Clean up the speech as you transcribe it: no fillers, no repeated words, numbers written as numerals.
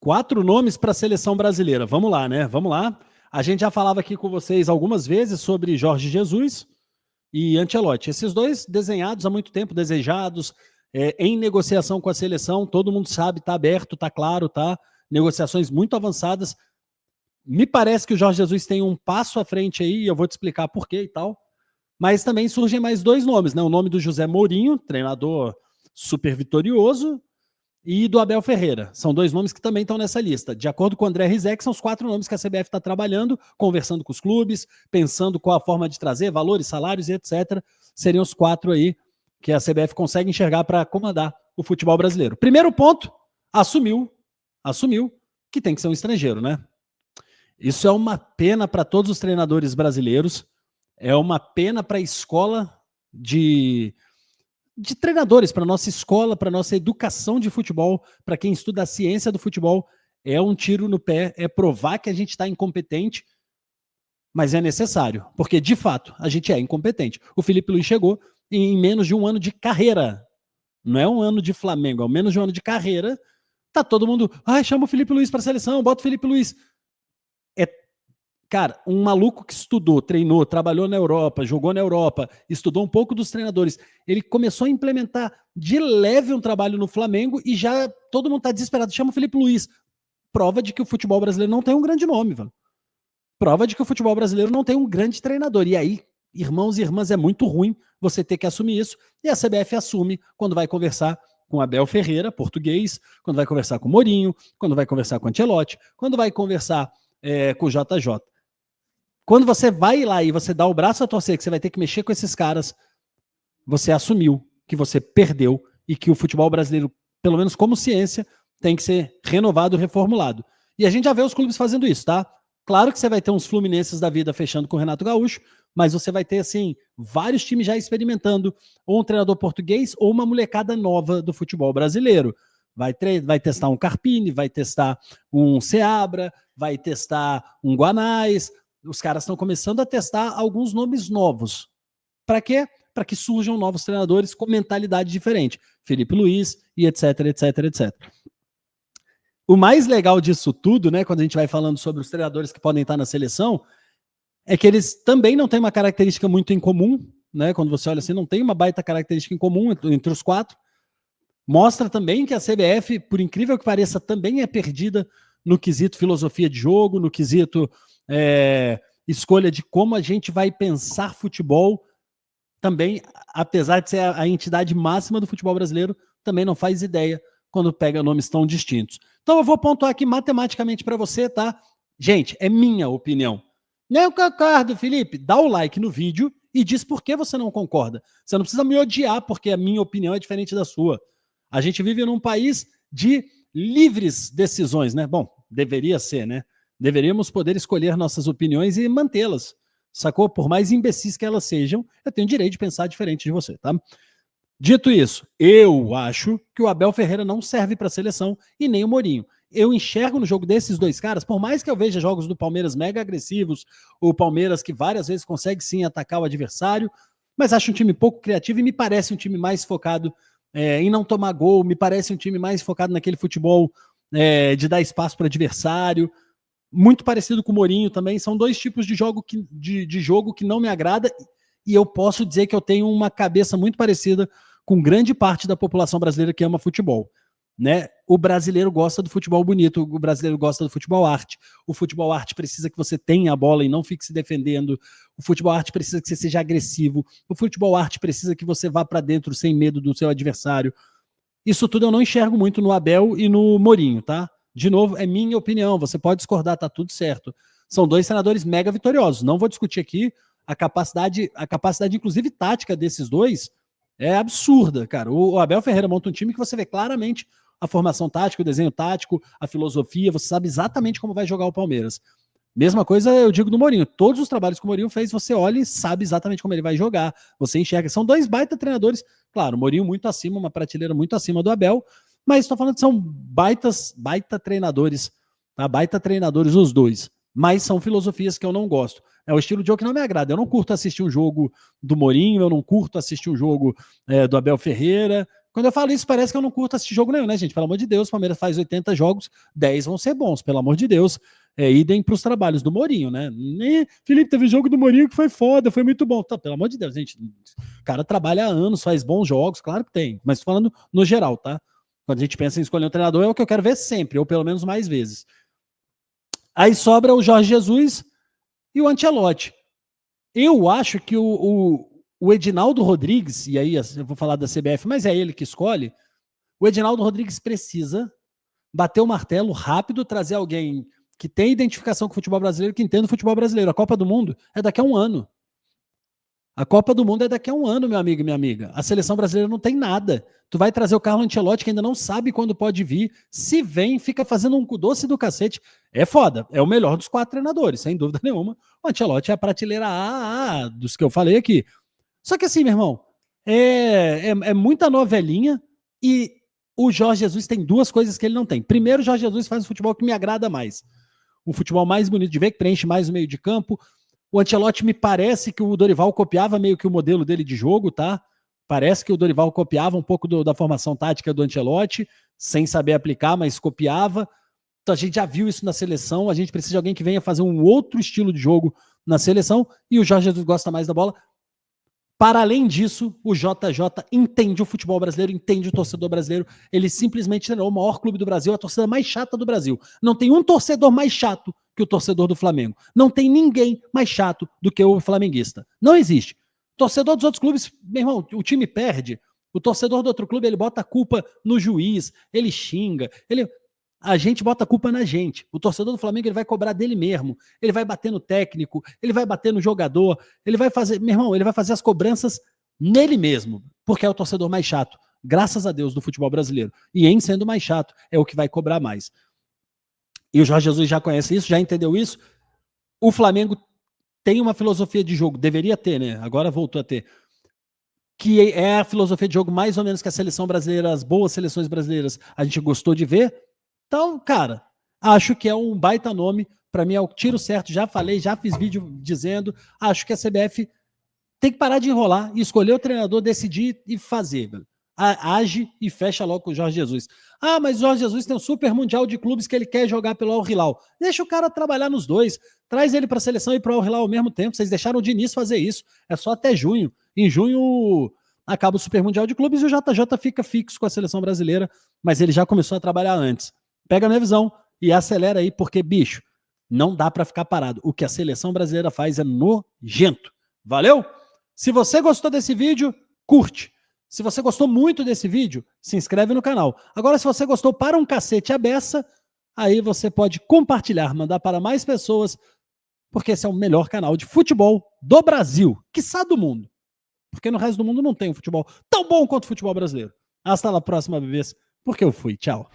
4 nomes para a seleção brasileira. Vamos lá, né? Vamos lá. A gente já falava aqui com vocês algumas vezes sobre Jorge Jesus e Ancelotti. Esses dois desenhados há muito tempo, desejados, em negociação com a seleção, todo mundo sabe, está aberto, está claro, tá? Negociações muito avançadas. Me parece que o Jorge Jesus tem um passo à frente aí, eu vou te explicar por quê e tal. Mas também surgem mais 2 nomes, né? O nome do José Mourinho, treinador super vitorioso, e do Abel Ferreira. São 2 nomes que também estão nessa lista. De acordo com o André Rizek, são os 4 nomes que a CBF está trabalhando, conversando com os clubes, pensando qual a forma de trazer, valores, salários e etc. Seriam os 4 aí que a CBF consegue enxergar para comandar o futebol brasileiro. Primeiro ponto, assumiu que tem que ser um estrangeiro, né? Isso é uma pena para todos os treinadores brasileiros, é uma pena para a escola de treinadores, para a nossa escola, para a nossa educação de futebol, para quem estuda a ciência do futebol. É um tiro no pé, é provar que a gente está incompetente, mas é necessário, porque de fato a gente é incompetente. O Felipe Luiz chegou em menos de um ano de carreira, não é um ano de Flamengo, é menos de um ano de carreira. Tá todo mundo, chama o Felipe Luiz para a seleção, bota o Felipe Luiz. Cara, um maluco que estudou, treinou, trabalhou na Europa, jogou na Europa, estudou um pouco dos treinadores, ele começou a implementar de leve um trabalho no Flamengo e já todo mundo tá desesperado, chama o Felipe Luiz. Prova de que o futebol brasileiro não tem um grande nome, velho. Prova de que o futebol brasileiro não tem um grande treinador. E aí, irmãos e irmãs, é muito ruim você ter que assumir isso. E a CBF assume quando vai conversar com Abel Ferreira, português, quando vai conversar com Mourinho, quando vai conversar com Ancelotti, quando vai conversar com o JJ. Quando você vai lá e você dá o braço a torcer, que você vai ter que mexer com esses caras, você assumiu que você perdeu e que o futebol brasileiro, pelo menos como ciência, tem que ser renovado, reformulado. E a gente já vê os clubes fazendo isso, tá? Claro que você vai ter uns Fluminenses da vida fechando com o Renato Gaúcho, mas você vai ter, assim, vários times já experimentando ou um treinador português ou uma molecada nova do futebol brasileiro. Vai testar um Carpini, vai testar um Seabra, vai testar um Guanais. Os caras estão começando a testar alguns nomes novos. Para quê? Para que surjam novos treinadores com mentalidade diferente. Felipe Luiz e etc, etc, etc. O mais legal disso tudo, né, quando a gente vai falando sobre os treinadores que podem estar na seleção, é que eles também não têm uma característica muito em comum, né? Quando você olha assim, não tem uma baita característica em comum entre os 4. Mostra também que a CBF, por incrível que pareça, também é perdida no quesito filosofia de jogo, no quesito escolha de como a gente vai pensar futebol. Também, apesar de ser a entidade máxima do futebol brasileiro, também não faz ideia quando pega nomes tão distintos. Então eu vou pontuar aqui matematicamente para você, tá? Gente, é minha opinião. Não concordo, Felipe. Dá o like no vídeo e diz por que você não concorda. Você não precisa me odiar porque a minha opinião é diferente da sua. A gente vive num país de livres decisões, né? Bom, deveria ser, né? Deveríamos poder escolher nossas opiniões e mantê-las, sacou? Por mais imbecis que elas sejam, eu tenho o direito de pensar diferente de você, tá? Dito isso, eu acho que o Abel Ferreira não serve para a seleção e nem o Mourinho. Eu enxergo no jogo desses 2 caras, por mais que eu veja jogos do Palmeiras mega agressivos, o Palmeiras que várias vezes consegue sim atacar o adversário, mas acho um time pouco criativo e me parece um time mais focado em não tomar gol, me parece um time mais focado naquele futebol de dar espaço para o adversário, muito parecido com o Mourinho também. São 2 tipos de jogo que não me agrada, e eu posso dizer que eu tenho uma cabeça muito parecida com grande parte da população brasileira que ama futebol, né? O brasileiro gosta do futebol bonito, o brasileiro gosta do futebol arte. O futebol arte precisa que você tenha a bola e não fique se defendendo. O futebol arte precisa que você seja agressivo. O futebol arte precisa que você vá para dentro sem medo do seu adversário. Isso tudo eu não enxergo muito no Abel e no Mourinho, tá? De novo, é minha opinião, você pode discordar, tá tudo certo. São 2 treinadores mega vitoriosos, não vou discutir aqui a capacidade inclusive tática desses 2 é absurda, cara. O Abel Ferreira monta um time que você vê claramente a formação tática, o desenho tático, a filosofia, você sabe exatamente como vai jogar o Palmeiras. Mesma coisa eu digo do Mourinho, todos os trabalhos que o Mourinho fez, você olha e sabe exatamente como ele vai jogar, você enxerga, são 2 baita treinadores, claro, o Mourinho muito acima, uma prateleira muito acima do Abel, mas estou falando que são baita treinadores, tá? Baita treinadores os 2, mas são filosofias que eu não gosto. É o estilo de jogo que não me agrada. Eu não curto assistir um jogo do Mourinho, eu não curto assistir um jogo do Abel Ferreira. Quando eu falo isso, parece que eu não curto assistir jogo nenhum, né, gente? Pelo amor de Deus, o Palmeiras faz 80 jogos, 10 vão ser bons, pelo amor de Deus. Idem para os trabalhos do Mourinho, né? Felipe, teve jogo do Mourinho que foi foda, foi muito bom. Tá, pelo amor de Deus, gente. O cara trabalha há anos, faz bons jogos, claro que tem. Mas falando no geral, tá? Quando a gente pensa em escolher um treinador, é o que eu quero ver sempre, ou pelo menos mais vezes. Aí sobra o Jorge Jesus e o Ancelotti. Eu acho que o Edinaldo Rodrigues, e aí eu vou falar da CBF, mas é ele que escolhe, o Edinaldo Rodrigues precisa bater o martelo rápido, trazer alguém que tem identificação com o futebol brasileiro, que entenda o futebol brasileiro. A Copa do Mundo é daqui a um ano. A Copa do Mundo é daqui a um ano, meu amigo e minha amiga. A seleção brasileira não tem nada. Tu vai trazer o Carlo Ancelotti, que ainda não sabe quando pode vir. Se vem, fica fazendo um doce do cacete. É foda. É o melhor dos 4 treinadores, sem dúvida nenhuma. O Ancelotti é a prateleira A dos que eu falei aqui. Só que assim, meu irmão, é muita novelinha e o Jorge Jesus tem 2 coisas que ele não tem. Primeiro, o Jorge Jesus faz um futebol que me agrada mais. Um futebol mais bonito de ver, que preenche mais o meio de campo. O Ancelotti me parece que o Dorival copiava meio que o modelo dele de jogo, tá? Parece que o Dorival copiava um pouco da formação tática do Ancelotti, sem saber aplicar, mas copiava. Então a gente já viu isso na seleção, a gente precisa de alguém que venha fazer um outro estilo de jogo na seleção, e o Jorge Jesus gosta mais da bola. Para além disso, o JJ entende o futebol brasileiro, entende o torcedor brasileiro. Ele simplesmente treinou o maior clube do Brasil, a torcida mais chata do Brasil. Não tem um torcedor mais chato que o torcedor do Flamengo. Não tem ninguém mais chato do que o flamenguista. Não existe. Torcedor dos outros clubes, meu irmão, o time perde. O torcedor do outro clube, ele bota a culpa no juiz, ele xinga, a gente bota a culpa na gente. O torcedor do Flamengo, ele vai cobrar dele mesmo. Ele vai bater no técnico, ele vai bater no jogador, ele vai fazer, meu irmão, ele vai fazer as cobranças nele mesmo, porque é o torcedor mais chato, graças a Deus, do futebol brasileiro. E em sendo mais chato, é o que vai cobrar mais. E o Jorge Jesus já conhece isso, já entendeu isso. O Flamengo tem uma filosofia de jogo, deveria ter, né? Agora voltou a ter. Que é a filosofia de jogo mais ou menos que a seleção brasileira, as boas seleções brasileiras, a gente gostou de ver. Então, cara, acho que é um baita nome. Para mim é o tiro certo. Já falei, já fiz vídeo dizendo. Acho que a CBF tem que parar de enrolar e escolher o treinador, decidir e fazer, velho. Age e fecha logo com o Jorge Jesus. Ah, mas o Jorge Jesus tem um super mundial de clubes que ele quer jogar pelo Al Hilal. Deixa o cara trabalhar nos dois. Traz ele para a seleção e para o Al Hilal ao mesmo tempo. Vocês deixaram o Diniz fazer isso. É só até junho. Em junho acaba o super mundial de clubes e o JJ fica fixo com a seleção brasileira, mas ele já começou a trabalhar antes. Pega a minha visão e acelera aí, porque, bicho, não dá para ficar parado. O que a seleção brasileira faz é nojento. Valeu? Se você gostou desse vídeo, curte. Se você gostou muito desse vídeo, se inscreve no canal. Agora, se você gostou para um cacete a beça, aí você pode compartilhar, mandar para mais pessoas, porque esse é o melhor canal de futebol do Brasil, quiçá do mundo. Porque no resto do mundo não tem um futebol tão bom quanto o futebol brasileiro. Hasta a próxima vez, porque eu fui. Tchau.